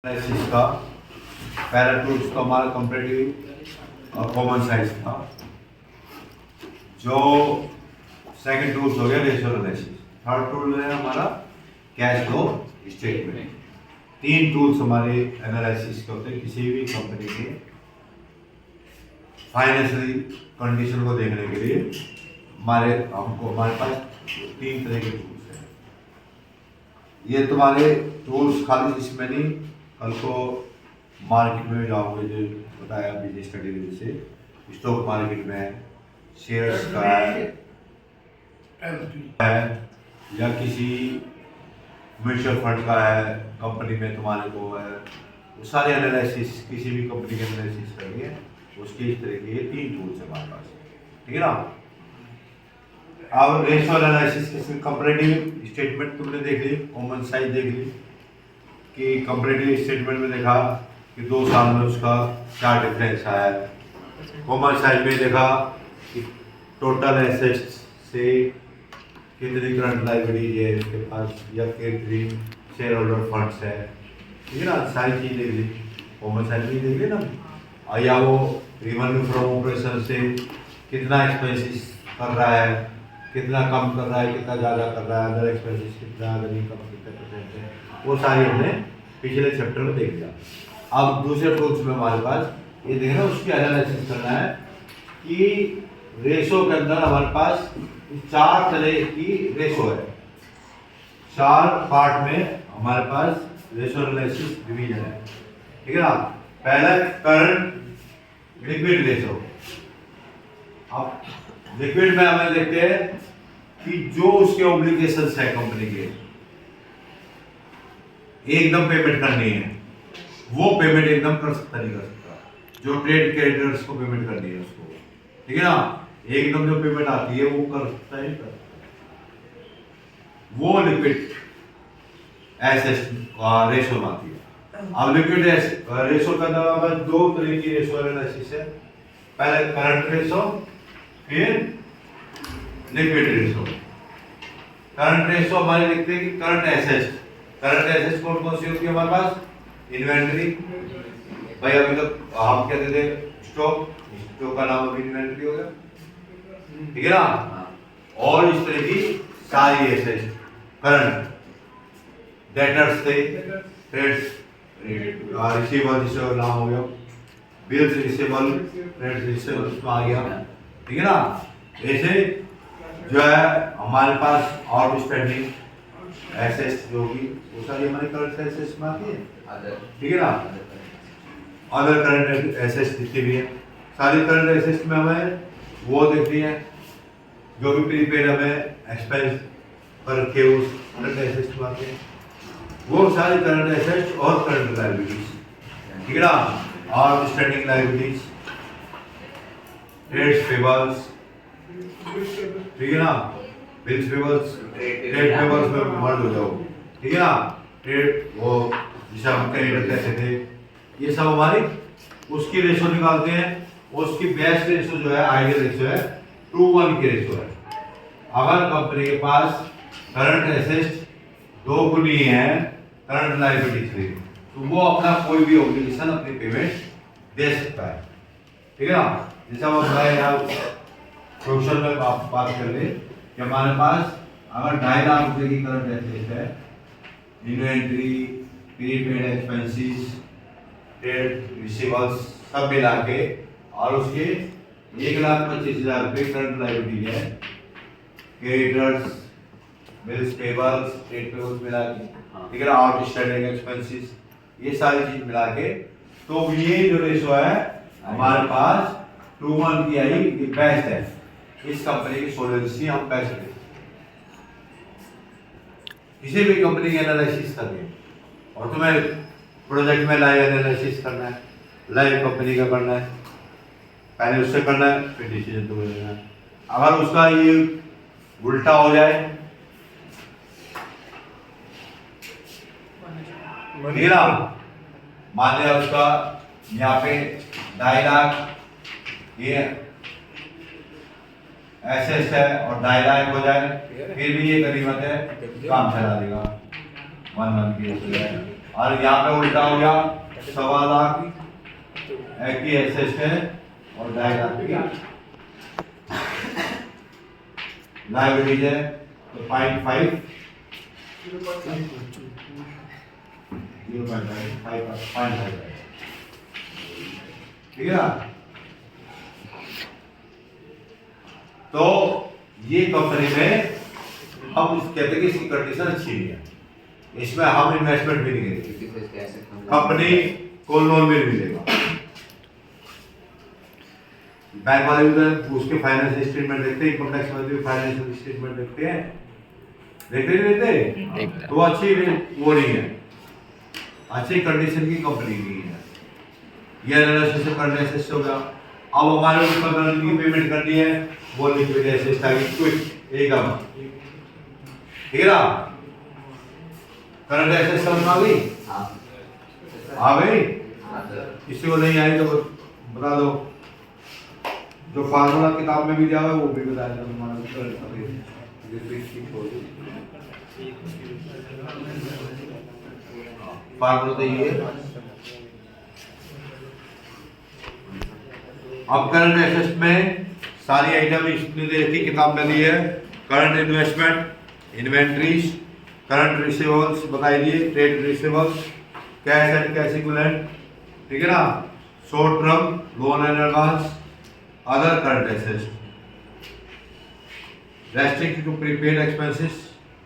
Analysis का para tools तो हमारा कंपेरेटिव और कॉमन साइज था। जो सेकंड टूल्स हो गया रेशियो एनालिसिस। थर्ड टूल है हमारा कैश फ्लो स्टेटमेंट। तीन टूल्स हमारे एनालिसिस के होते हैं किसी भी कंपनी के फाइनेंशियल कंडीशन को देखने के लिए। हमारे पास तीन तरह के टूल्स हैं। ये तुम्हारे टूल्स खाली इसमें नहीं, कल को मार्केट में जाओगे जो बताया बिजनेस स्टडी से स्टॉक मार्केट में शेयर्स का है या किसी म्यूचुअल फंड का है, कंपनी में तुम्हारे को है, वो सारे एनालिसिस किसी भी कंपनी के एनालिसिस करेंगे उसके इस तरह के ये तीन टूल्स है हमारे पास, ठीक है ना। अब रेशियो एनालिसिस कंपैरेटिव स्टेटमेंट तुमने देख ली, कॉमन साइज देख ली कि कंपैरेटिव स्टेटमेंट में देखा कि 2 साल में उसका क्या डिफरेंस आया है। कॉमन साइज में देखा कि टोटल एसेट्स से कितनी करंट लायबिलिटीज है उसके पास या कितनी शेयर होल्डर फंड्स है, ठीक है ना। सारी चीज़ देख ली, कॉमन साइज में देख ली ना। या वो रेवेन्यू फ्रॉम ऑपरेशन से कितना एक्सपेंसेस कर रहा है, कितना कम कर रहा है, कितना ज़्यादा कर रहा है, अदर एक्सपेंसेस कितना, अदर इनकम कितना परसेंट है, वो सारी हमने पिछले चैप्टर में देख लिया। अब दूसरे टूल्स में हमारे पास ये देखना उसकी एनालिसिस करना है कि रेशो के अंदर हमारे पास 4 तरह की रेशो है। 4 पार्ट में हमारे पास रेशो एनालिसिस डिवीजन है, ठीक है ना। पहला करंट लिक्विड रेशो। अब लिक्विड में हमें देखते हैं कि जो उसके ऑब्लिगेशंस है कंपनी के, एकदम पेमेंट करनी है, वो पेमेंट एकदम कर सकता नहीं कर सकता। जो ट्रेड क्रेडिटर्स को पेमेंट करनी है उसको, ठीक है ना, एकदम जो पेमेंट आती है वो कर सकता है, कर वो लिक्विड एसेट्स का रेशो आती है। अब लिक्विड रेशो का नाम 2 तरह की रेशो एनालिसिस है। पहले करंट रेशो, फिर लिक्विड रेशो। करंट रेशो हमारे लिखते हैं कि करंट एसेट्स। करंट एसेट्स कौन कौन सी होती है हमारे पास? इन्वेंटरी, भाई अभी तक हम कहते थे स्टॉक, स्टॉक का नाम अभी इन्वेंटरी हो गया, ठीक है ना। और इस तरह की सारी एसेट्स करंट, डेटर्स थे, ट्रेड्स रिसीवेबल जिसका नाम हो गया, बिल्स रिसीवेबल, ट्रेड्स रिसीवेबल उसमें आ गया, ठीक है ना। ऐसे जो है हमारे पास आउटस्टैंडिंग एसेट्स जो भी वो सारी हमारे करंट एसेट्स में आती है, ठीक है ना। अदर करंट एसेट्स जितनी भी है सारी करंट एसेट्स में हमें वो देखनी है जो भी प्रीपेड हमें एक्सपेंस पर रखे उस करंट एसेट्स में आते हैं, वो सारी करंट एसेट्स और करंट लायबिलिटीज, ठीक है ना। आउटस्टैंडिंग लायबिलिटीज, ट्रेड्स पेबल्स, ठीक है ना, बिल्स पेबल्स, ट्रेड पेबल्स में मर्ज हो जाओ, ठीक है ना। ट्रेड वो जिसे हम क्रेडिटर कहते थे, ये सब हमारी उसकी रेशो निकालते हैं। उसकी बेस्ट रेशो जो है, आइडियल रेशो है 2:1 की रेशो है। अगर कंपनी के पास करंट एसेट्स 2 गुनी है करंट लायबिलिटी से, तो वो अपना कोई भी ऑब्लिगेशन अपनी पेमेंट दे सकता है, ठीक है ना। जैसे हम प्रोफेशनल में बात कर ले कि हमारे पास अगर 2.5 लाख रुपए की करंट एसेट है, inventory, prepaid expenses, trade receivables सब मिला के, और उसके 1,25,000 रुपए करंट लायबिलिटी है, creditors, bills payables, trade payables मिला के, ठीक है ना, आउटस्टैंडिंग एक्सपेंसेस, ये सारी चीज मिला के, तो ये जो रेशो है हमारे पास 2:1 की आई, ये बेस्ट है। इस कंपनी की सोल्वेंसी हम बेस्ट देते हैं। किसी भी कंपनी की एनालिसिस करनी और तुम्हें प्रोजेक्ट में लाइव एनालिसिस करना है, लाइव कंपनी का करना है, पहले उससे करना है फिर डिसीजन तुम्हें लेना है। अगर उसका ये उल्टा हो जाए, ठीक है ना, मान लिया उसका यहाँ पे 2.5 लाख ये एसेट्स है और 2.5 लाख हो जाए, फिर भी ये गरीबत है, काम चला देगा 1:1 की रेशो है। और यहाँ पे उल्टा हो गया 1.25 लाख की एसेट है और 2.5 लाख की लाइबिलिटीज है। तो 0.5 ठीक है ना। तो ये कंपनी में हम कहते हैं कि इसकी कंडीशन अच्छी नहीं है, इसमें हम इन्वेस्टमेंट भी नहीं करेंगे, कंपनी को लोन भी नहीं मिलेगा। बैंक वाले भी उसके फाइनेंशियल स्टेटमेंट देखते हैं, इनकम टैक्स वाले भी फाइनेंशियल स्टेटमेंट देखते हैं, देखते तो अच्छी वो नहीं है, अच्छी कंडीशन की कंपनी नहीं है। ये एनालिसिस करने से हो गया। अब हमारे ऊपर करंट की पेमेंट करनी है, वो लिक्विड एसेट आगे क्विक एकदम, ठीक है ना। करंट एसेट समझ आ गई? आ गई? किसी को नहीं आई तो बता दो, जो फार्मूला किताब में भी दिया हुआ है वो भी बताया था फार्मूला तो ये। अब करंट एसेट्स में सारी आइटम इसने दे रखी, किताब में दी है। Current investment, inventories, current receivables बताई दिए, trade receivables, cash and cash equivalent, ठीक है ना, short term loan and advance, other current assets, restricted to prepaid expenses,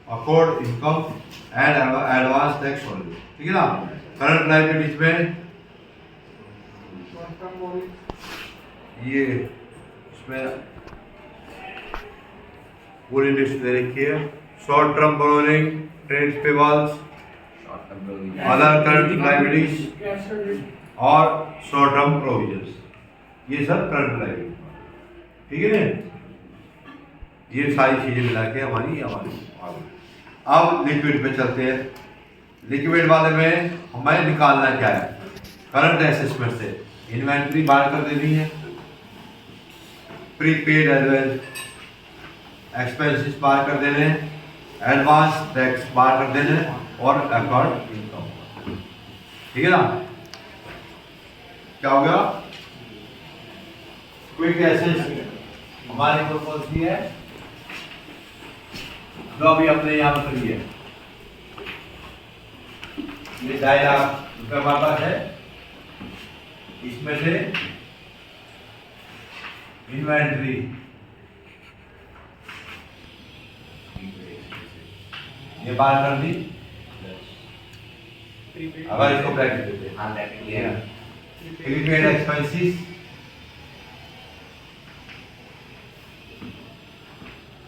accrued income and advance tax only, ठीक है ना। करंट लायबिलिटीज में ये इसमें पूरी लिस्ट दे रखी है। Short term borrowing, trade payables, other current liabilities और शॉर्ट टर्म प्रोविजंस, ये सब करंट लायबिलिटी, ठीक है ना। ये सारी चीजें मिला के हमारी अब लिक्विड पे चलते हैं। लिक्विड वाले में हमें निकालना क्या है, करंट एसेट्स में से इन्वेंट्री बाहर कर देनी है, प्रीपेड एक्सपेंसेस बाहर कर देने, एडवांस टैक्स बाहर कर देने और अकॉर्ड इनकम, ठीक है ना। क्या हो गया? क्विक एसेट्स हमारी कौन सी है, जो अभी अपने यहाँ पर करी है, ये 2.5 लाख रुपये हमारे पास है। इसमें से इन्वेंट्री ये बात कर दी, अगर इसको ब्रैकेट देते हैं, प्रीपेड एक्सपेंसेस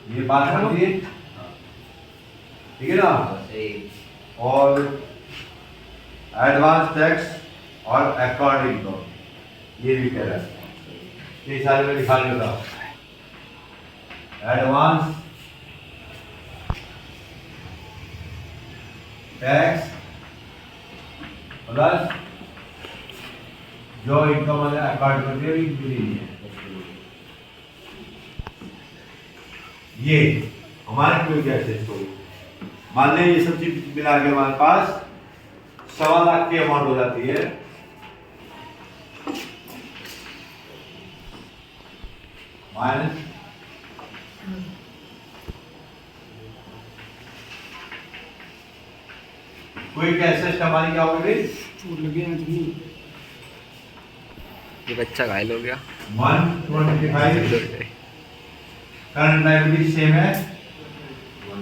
ये बात कर दी, ठीक है ना, और एडवांस टैक्स और अकॉर्ड इनकम ये भी कह रहा है, ये सारे में लिखा लेता। एडवांस टैक्स प्लस जो इनकम वाले अकॉर्ड करते हैं नहीं है, ये हमारे क्यों कैसे मान लें ये सब चीज मिला के हमारे पास 1.25 लाख की अमाउंट हो जाती है। माइनस क्विक एसेट हमारी क्या हो गई, ये बच्चा घायल हो गया। 125 करंट लायबिलिटी सेम है,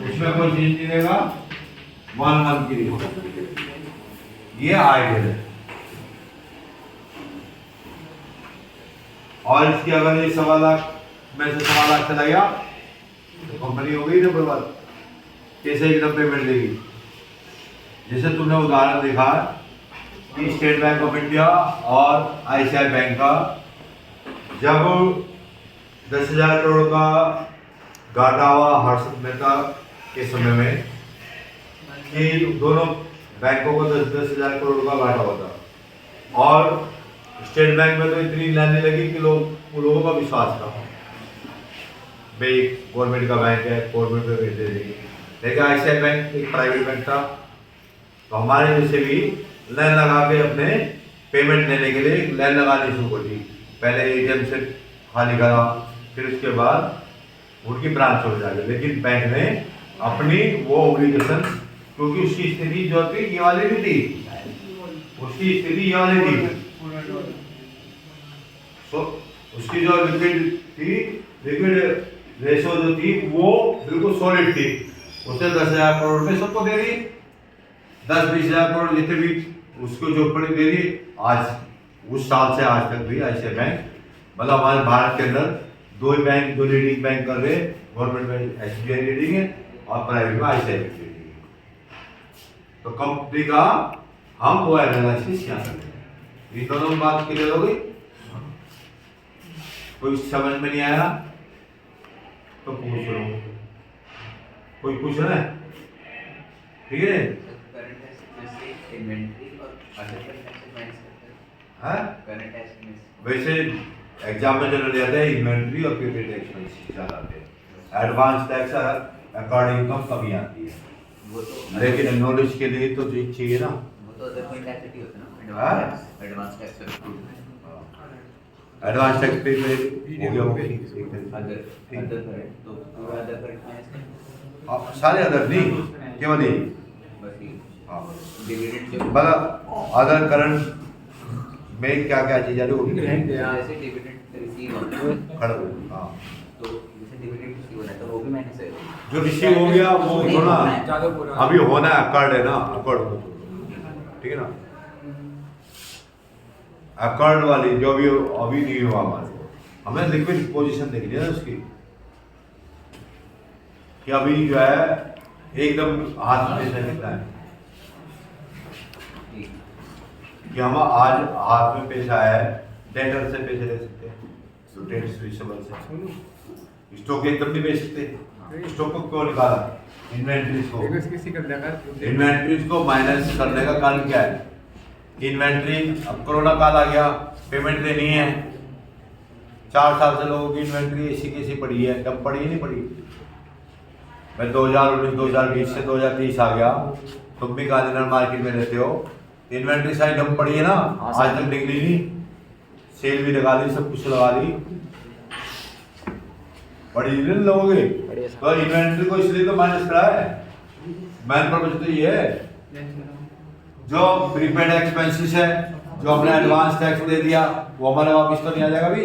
उसमें कोई चेंज नहीं रहेगा, 1 मंथ की ये आइडियल है। और इसकी अगर ये 1.25 लाख में से 1.25 लाख चला गया तो कंपनी हो गई ना बर्बाद, कैसे एकदम पेमेंट देगी। जैसे तुमने उदाहरण देखा कि स्टेट बैंक ऑफ इंडिया और आईसीआई बैंक का जब 10,000 करोड़ का घाटा हुआ हर्षद मेहता के समय में, कि दोनों बैंकों को 10,000 करोड़ का घाटा हुआ था और स्टेट बैंक में तो इतनी लाने लगी कि लोगों का विश्वास था भाई गवर्नमेंट का बैंक है, गवर्नमेंट में भेज देगी। लेकिन आईसीआई बैंक एक प्राइवेट बैंक था, तो हमारे जैसे भी लाइन लगा के अपने पेमेंट लेने के लिए लाइन लगानी शुरू कर दी। पहले एटीएम से खाली करा, फिर उसके बाद उनकी ब्रांच हो जाएगी, लेकिन बैंक ने अपनी वो ऑब्लिगेशन, क्योंकि उसकी स्थिति जो थी ये वाली नहीं थी, उसकी स्थिति ये वाली थी, तो उसकी जो लिक्विड थी, लिक्विड रेशो जो थी वो बिल्कुल सॉलिड थी। उसने 10,000 करोड़ रुपए सबको दे दी, 10-20 हजार करोड़ जितने भी उसको जो पड़ी दे दी। आज उस साल से आज तक भी ऐसे बैंक, मतलब हमारे भारत के अंदर दो ही बैंक, दो लीडिंग बैंक कर रहे, गवर्नमेंट बैंक SBI लीडिंग है और प्राइवेट में ICICI लीडिंग है। तो कंपनी का हम वो एनालिसिस यहाँ करते हैं। इन दोनों बात क्लियर हो गई? कोई समझ में नहीं आया तो पूछ लो, कोई पूछ रहा है? ठीक है। वैसे एग्जाम में चलो जाते हैं इन्वेंट्री और क्रेडिट एक्सपेंस ज्यादा आते हैं, एडवांस टैक्स अकॉर्डिंग इनकम कमी आती है, वो तो लेकिन नॉलेज के लिए तो चाहिए ना। वो तो अदर कोई टैक्स होता है ना, एडवांस टैक्स एडवांस टैक्स पे हो गया अदर करें तो पूरा अदर करें माइनस सारे अदर नहीं, केवल यही बस ये हाँ। डिविडेंड जो मतलब अदर करंट में क्या क्या चीज आ रही होगी, जैसे डिविडेंड रिसीव होता है खड़ा हाँ, तो जैसे डिविडेंड रिसीव होता है तो वो भी माइनस है। जो रिसीव हो गया वो नहीं थोड़ा होना है। अभी होना है, अकॉर्ड है ना, अकॉर्ड, ठीक है ना, अकॉर्ड वाली जो भी अभी नहीं हुआ हमारे को, हमें लिक्विड पोजीशन देखनी है उसकी, कि अभी जो है एकदम हाथ में पैसा कितना है, कि हम आज हाथ में पैसा है, डेटर से पैसे ले सकते हैं, तो डेट रिसीवेबल से स्टॉक एकदम नहीं बेच सकते। स्टॉक को क्यों निकाला? इन्वेंट्रीज को माइनस करने का कारण क्या है? इन्वेंट्री, अब कोरोना काल आ गया, पेमेंट देनी है, 4 साल से लोगों की इन्वेंट्री ऐसी कैसी पड़ी है, कब पड़ी नहीं पड़ी। मैं 2019 2020 से 2030 आ गया, तुम भी गांधीनगर मार्केट में रहते हो, इन्वेंट्री साइड डम पड़ी है ना, आज तक निकली नहीं, सेल भी लगा दी, सब कुछ लगा दी, बड़ी नहीं लोगे, तो इन्वेंट्री को इसलिए तो माइनस करा है। मैन पर्पज तो ये है, जो प्रीपेड एक्सपेंसेस है, जो हमने एडवांस टैक्स दे दिया, वो हमारे वापस तो नहीं आ जाएगा भी।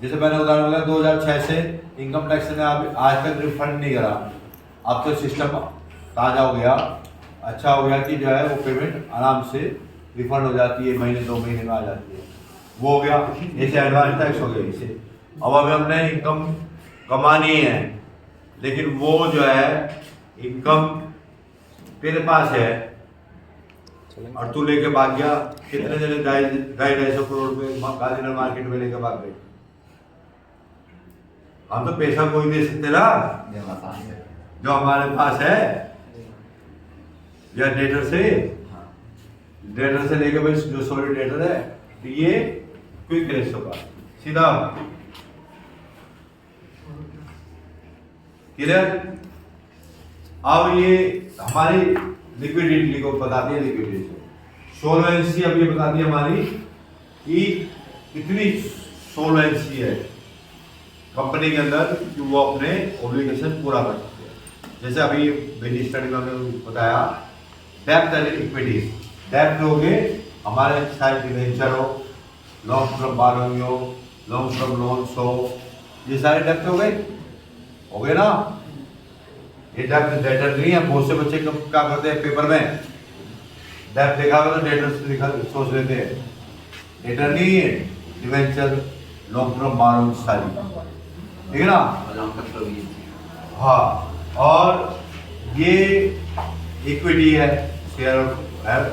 जैसे मैंने उदाहरण दिया 2006 से इनकम टैक्स ने आज तक रिफंड नहीं करा, अब तो सिस्टम ताज़ा हो गया, अच्छा हो गया कि जो है वो पेमेंट आराम से रिफंड हो जाती है, महीने 2 महीने में आ जाती है, वो हो गया। जैसे एडवांस टैक्स हो गया इसे, अब हमें हमने इनकम कमानी है, लेकिन वो जो है इनकम तेरे पास है और तू लेके भाग गया, कितने जने 250 करोड़ रुपए गांधीनगर मार्केट में लेके भाग गए। हम तो पैसा कोई दे सकते ना, जो हमारे पास है, या डेटर से लेके भाई जो सॉलिड डेटर है, तो ये क्विक रेशो का सीधा क्लियर। अब ये हमारी लिक्विडिटी को बताती है, लिक्विडिटी सोलवेंसी अब ये बताती है हमारी कि कितनी सोलवेंसी है कंपनी के अंदर कि वो अपने ऑब्लिगेशन पूरा कर सकते हैं। जैसे अभी बिजनेस स्टडी में हमने बताया डेब्ट एंड इक्विटी। डेब्ट हो गए हमारे साइड डिवेंचर हो, लॉन्ग टर्म बारोइंग हो, लॉन्ग टर्म लोन्स हो, ये सारे डेब्ट हो गए ना। ये डेब्ट डेटर नहीं है। बहुत से बच्चे क्या करते हैं पेपर में डेब्ट देखा हुआ तो डेटर से लिखा सोच लेते हैं, डेटर नहीं है, डिवेंचर लॉन्ग टर्म बारोइंग सारी, ठीक है ना। हाँ, और ये इक्विटी है, share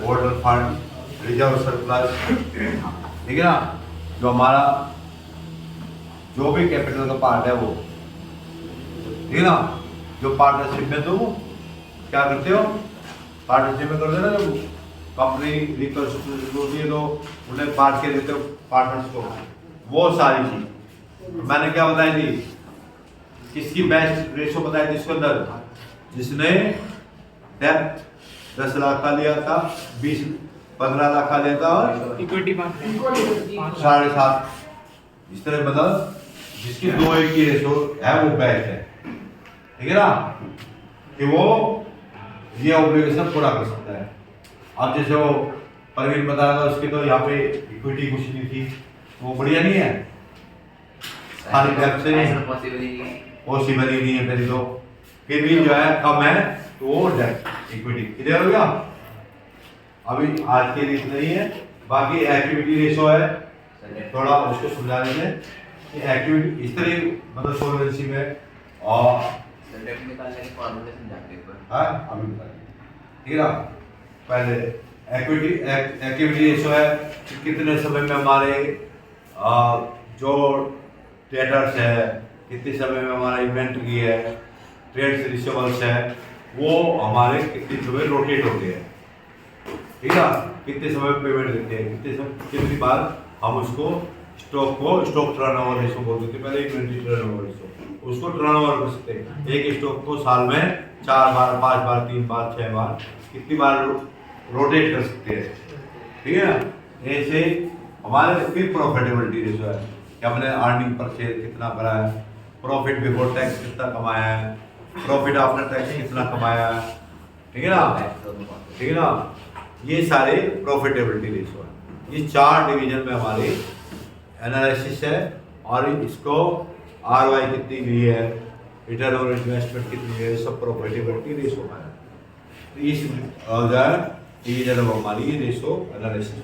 holder fund, reserve surplus, ठीक है ना। जो हमारा जो भी कैपिटल का पार्ट है वो, ठीक है ना। जो पार्टनरशिप में तुम क्या करते हो, पार्टनरशिप में करते हो ना, जब कंपनी रिकंस्ट्रक्शन होती है तो उन्हें बांट के देते हो पार्टनर्स को, वो सारी चीज मैंने क्या बताई थी, किसकी बेस्ट रेशो बताई थी इसके अंदर, जिसने डेब्ट 10 लाख का लिया था, 15 लाख का लिया था और इक्विटी 7.5। इस तरह मतलब जिसकी 2:1 की रेशो है वो बैंक है, ठीक है ना, कि वो ये ऑब्लिगेशन पूरा कर सकता है। अब जैसे वो परवीन बता रहा था उसकी तो यहाँ पे इक्विटी कुछ नहीं थी, वो बढ़िया नहीं है, खाली टैक्स से नहीं पॉसिबल ही नहीं है। पॉसिबल ही नहीं है मेरी तो, फिर भी जो है कम है तो वो डेट इक्विटी क्लियर हो गया। अभी आज के लिए इतना ही है, बाकी एक्टिविटी रेशो है, थोड़ा उसको समझा देंगे कि एक्टिविटी इस तरह मतलब सोल्वेंसी में और सर डेट निकालने के फॉर्मूले समझाते हैं एक बार। हाँ अभी बता देंगे, ठीक है ना। पहले एक्टिविटी रेशो है कि कितने समय में हमारे जो ट्रेडर्स है, कितने समय में हमारा इन्वेंट्री है, ट्रेड रिसीवेबल्स है, वो हमारे कितने समय रोटेट होते हैं, ठीक है, कितने समय पेमेंट देते हैं, कितनी बार हम उसको स्टॉक टर्नओवर रेशो बोलते थे पहले, इन्वेंट्री टर्नओवर रेशो, उसको टर्नओवर कर सकते हैं। एक स्टॉक को साल में 4 बार, 5 बार, 3 बार, 6 बार, कितनी बार रोटेट कर सकते हैं, ठीक है ना। ऐसे हमारे फिर प्रॉफिटेबिलिटी रेशो है कि हमने अर्निंग पर शेयर कितना करा है, प्रॉफिट बिफोर टैक्स कितना कमाया है, प्रॉफिट आफ्टर टैक्स कितना कमाया है, ठीक है ना, ठीक है ना। ये सारे प्रॉफिटेबिलिटी रेशो है। ये 4 डिवीजन में हमारे एनालिसिस है और इसको ROI कितनी हुई है, रिटर्न ऑन इन्वेस्टमेंट कितनी है, सब प्रॉफिटेबिलिटी रेशो है। तो इस डिवीजन में हमारी रेशो एनालिसिस